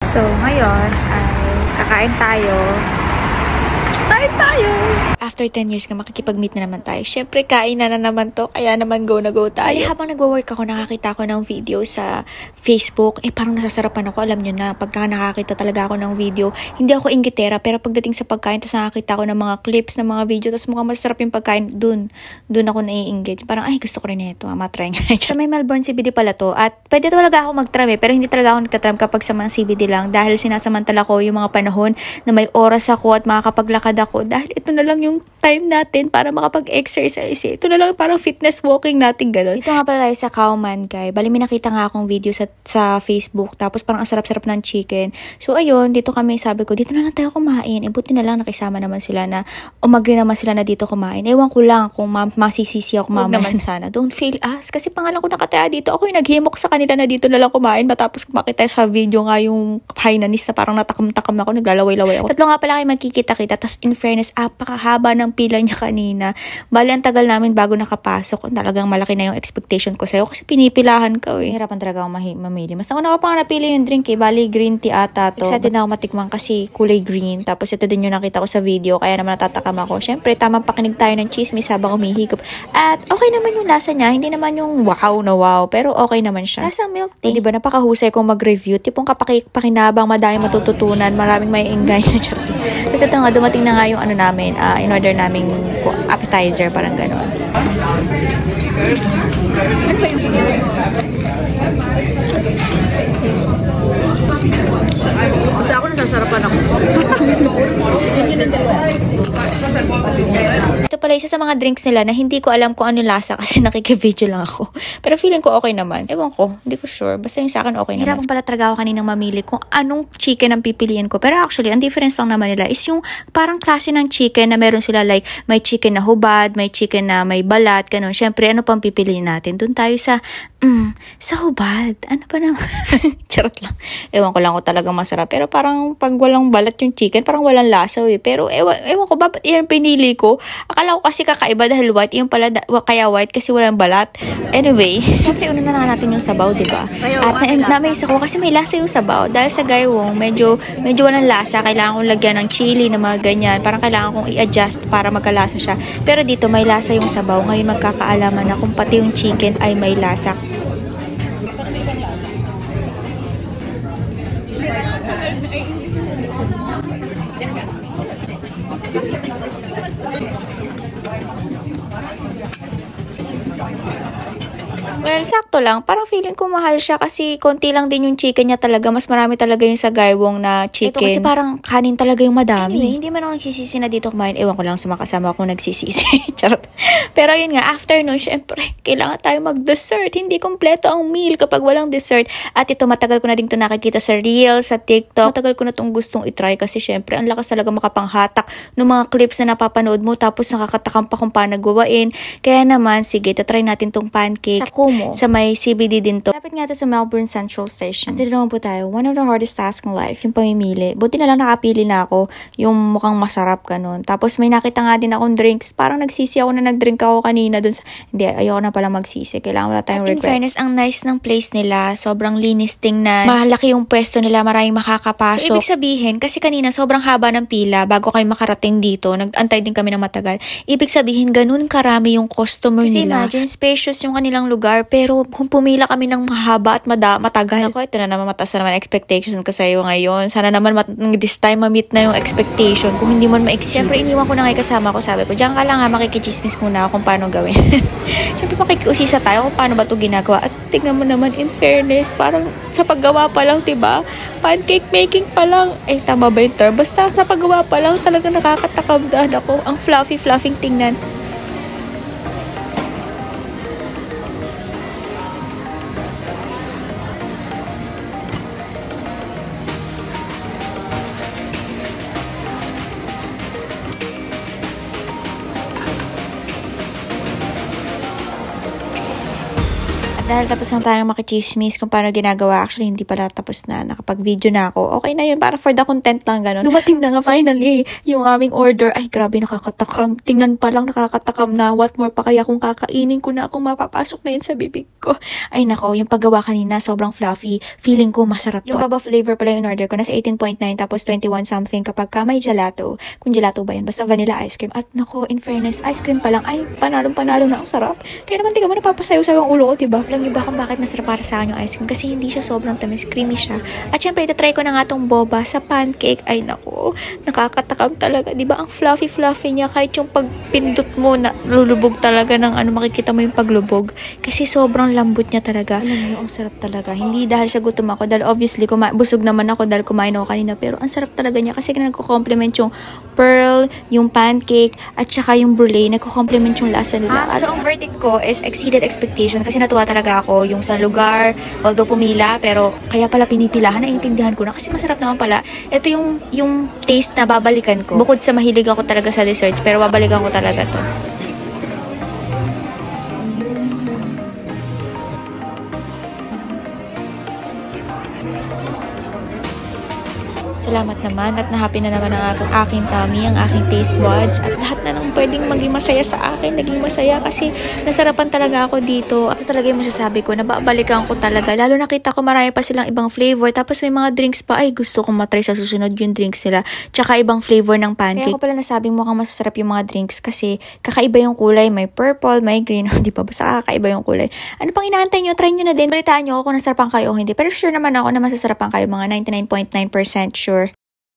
So, ngayon ay kakain tayo. Kain tayo! After 10 years nga makikipag-meet na naman tayo. Syempre, kain na naman to. Kaya naman go na go tayo. Ay, habang nag-work ako, nakakita ko ng video sa Facebook. Parang nasasarapan ako. Alam nyo na, pag nakakita talaga ako ng video, hindi ako inggitera. Pero pagdating sa pagkain, tapos nakakita ko ng mga clips, ng mga video, tapos mukhang masarap yung pagkain, dun ako naiinggit. Parang, ay, gusto ko rin ito. Matry nga. May Melbourne CBD pala to. At pwede talaga ako mag-tram pero hindi talaga ako nagtatram kapag sa mga CBD lang. Dahil sinasamantala ko yung mga panahon na may oras ako at makakapaglakad ako. Dahil ito na lang yung time natin para makapag-exercise. Ito na lang parang fitness walking natin, gano'n. Dito nga pala tayo sa Khao Man Kai. Bali, may nakita nga akong video sa Facebook. Tapos parang ang sarap-sarap ng chicken. So, ayun, dito kami, sabi ko, dito na lang tayo kumain. Buti na lang nakisama naman sila na, umagri naman sila na dito kumain. Ewan ko lang kung masisisi ako mamaya. Naman sana. Don't fail us. Kasi pangalan ko nakataya dito. Ako yung naghimok sa kanila na dito na lang kumain. Matapos makita sa video nga yung Hainanese na parang natakam-takam ako. Naglalaway-laway ako. Tatlo nga pala kayo magkikita-kita. Tas in fairness, apakahaba ng pila niya kanina. Bali, ang tagal namin bago nakapasok. Talagang malaki na yung expectation ko sa'yo kasi pinipilahan ka eh. Hirapan talaga akong mamili. Mas una ko pang napili yung drink eh. Bali, green tea ata to. Excited na ako matikman kasi kulay green. Tapos ito din yung nakita ko sa video. Kaya naman natatakam ako. Siyempre, tamang pakinig tayo ng chismis habang umihigop. At okay naman yung lasa niya. Hindi naman yung wow na wow. Pero okay naman siya. Lasang milk tea. Diba, napakahusay kong mag-review. Tipong pakinabang, madami matututunan. Maraming may engay na chat. Tapos ito nga, dumating na nga yung ano namin, in-order namin appetizer, parang gano'n. Kasi ako nasasarapan ako. Ito pala isa sa mga drinks nila na hindi ko alam kung ano lasa kasi nakikivideo lang ako. Pero feeling ko okay naman. Ewan ko, hindi ko sure. Basta yung sa akin okay naman. Hirapan pala talaga ako kaninang mamili kung anong chicken ang pipiliin ko. Pero actually, ang difference lang naman nila is yung parang klase ng chicken na meron sila like may chicken na hubad, may chicken na may balat, ganun. Syempre, ano pang pipiliin natin? Doon tayo sa hubad. Ano ba naman? Charot lang. Ewan ko lang kung talagang masarap. Pero parang pag walang balat yung chicken, parang walang lasa eh. Pero ewan ko, bakit yan pinili ko? Akala ko kasi kakaiba dahil white. Yung pala, kaya white kasi walang balat. Anyway, syempre una na natin yung sabaw, diba? At na-amaze ako kasi may lasa yung sabaw. Dahil sa gaywong, medyo walang lasa. Kailangan kong lagyan ng chili na mga ganyan. Parang kailangan kong i-adjust para magkalasa siya. Pero dito may lasa yung sabaw. Ngayon magkakaalaman na kung pati yung chicken ay may lasa. Well, sakto lang. Parang feeling ko mahal siya kasi konti lang din yung chicken niya talaga. Mas marami talaga yung sa gaywong na chicken. Ito kasi parang kanin talaga yung madami. Anyway, hindi man ako nagsisisi na dito kumain. Ewan ko lang sa makasama akong nagsisisi. Charot. Pero yun nga, after nun, syempre, kailangan tayo mag-dessert. Hindi kompleto ang meal kapag walang dessert. At ito, matagal ko na din ito nakikita sa Reels, sa TikTok. Matagal ko na itong gustong itry kasi syempre, ang lakas talaga makapanghatak ng mga clips na napapanood mo. Tapos nakakatakam pa kung paano gawain. Kaya naman, sige, try natin tong pancake. Sa Kumu. Sa may CBD din to. Lapit nga to sa Melbourne Central Station. At dito naman po tayo. One of the hardest tasks in life, yung pamimili. Buti na lang nakapili na ako yung mukhang masarap ganun. Tapos may nakita nga din akong drinks. Parang nagsisi ako na nag-drink ako kanina dun sa... Hindi, ayoko na pala magsisi. Kailangan wala tayong regrets. In fairness, ang nice ng place nila. Sobrang linis tingnan. Malaki yung pwesto nila. Maraming makakapasok. So, ibig sabihin, kasi kanina sobrang haba ng pila bago kayo makarating dito. Nag-antay din kami ng matagal. Ibig sabihin, ganun karami yung customer kasi nila. Imagine, spacious yung kanilang lugar. Pero kung pumila kami ng mahaba at matagal. Ako, ito na naman mataas na naman expectation ko sa iyo ngayon. Sana naman this time ma-meet na yung expectation. Kung hindi man ma-exceed. Siyempre, iniwan ko na kayo kasama ko. Sabi ko, diyan ka lang ha, makikichismis muna ako kung paano gawin. Siyempre, makikiusisa tayo kung paano ba ito ginagawa. At tingnan mo naman, in fairness, parang sa paggawa pa lang, diba? Pancake making pa lang. Tama ba yung term? Basta sa paggawa pa lang, talaga nakakatakabdahan ako. Ang fluffy tingnan. Dahil tapos lang tayong makichismis kung paano ginagawa. Actually, hindi pala tapos na. Nakapag-video na ako. Okay na yun. Para for the content lang, ganun. Dumating na nga finally yung aming order. Ay, grabe, nakakatakam. Tingnan pa lang, nakakatakam na. What more pa kaya kung kakainin ko na, kung mapapasok na yun sa bibig ko. Ay, nako, yung paggawa kanina, sobrang fluffy. Feeling ko masarap to. Yung baba flavor pala yung order ko. Nasa 18.9 tapos 21 something kapag ka may gelato. Kung gelato ba yan? Basta vanilla ice cream. At nako, in fairness, ice cream pa lang. Ay, panalong-panalo na. Ang sarap. Kaya naman, tingnan mo, napapasayo-sayo ang ulo ko, diba? Alam niyo ba kung bakit masarap para sa akin yung ice cream? Kasi hindi siya sobrang tamis, creamy siya. At syempre, itatry ko na nga tong boba sa pancake. Ay nako, nakakatakam talaga. Diba ang fluffy-fluffy niya? Kahit yung pagpindot mo, na lulubog talaga ng makikita mo yung paglubog. Kasi sobrang lambot niya talaga. Alam niyo, ang sarap talaga. Hindi dahil sa gutom ako. Dahil obviously, busog naman ako dahil kumain ako kanina. Pero ang sarap talaga niya kasi nagko-complement yung pearl, yung pancake, at saka yung brulee. Nagko-complement yung lasa nila. So, ang verdict ko is exceeded expectation kasi natuwa talaga ako yung sa lugar, although pumila, pero kaya pala pinipilahan, naiintindihan ko na kasi masarap naman pala. Ito yung taste na babalikan ko. Bukod sa mahilig ako talaga sa desserts, pero babalikan ko talaga to. Salamat naman at na-happy na naman ang aking tummy, ang aking taste buds at lahat na nang pwedeng maging masaya sa akin, naging masaya kasi nasarapan talaga ako dito. Ito talaga yung masasabi ko, nababalikan ko talaga. Lalo nakita ko marami pa silang ibang flavor tapos may mga drinks pa. Ay, gusto kong matry sa susunod yung drinks nila. Tsaka ibang flavor ng pancake. Kaya ako pala nasabing mukhang masasarap yung mga drinks kasi kakaiba yung kulay. May purple, may green. Di ba? Basta kakaiba yung kulay. Ano pang inaantay nyo? Try nyo na din. Balitaan nyo ako kung nasarapan kayo o hindi. Pero sure naman ako na masasarapan kayo. Mga 99.9% sure.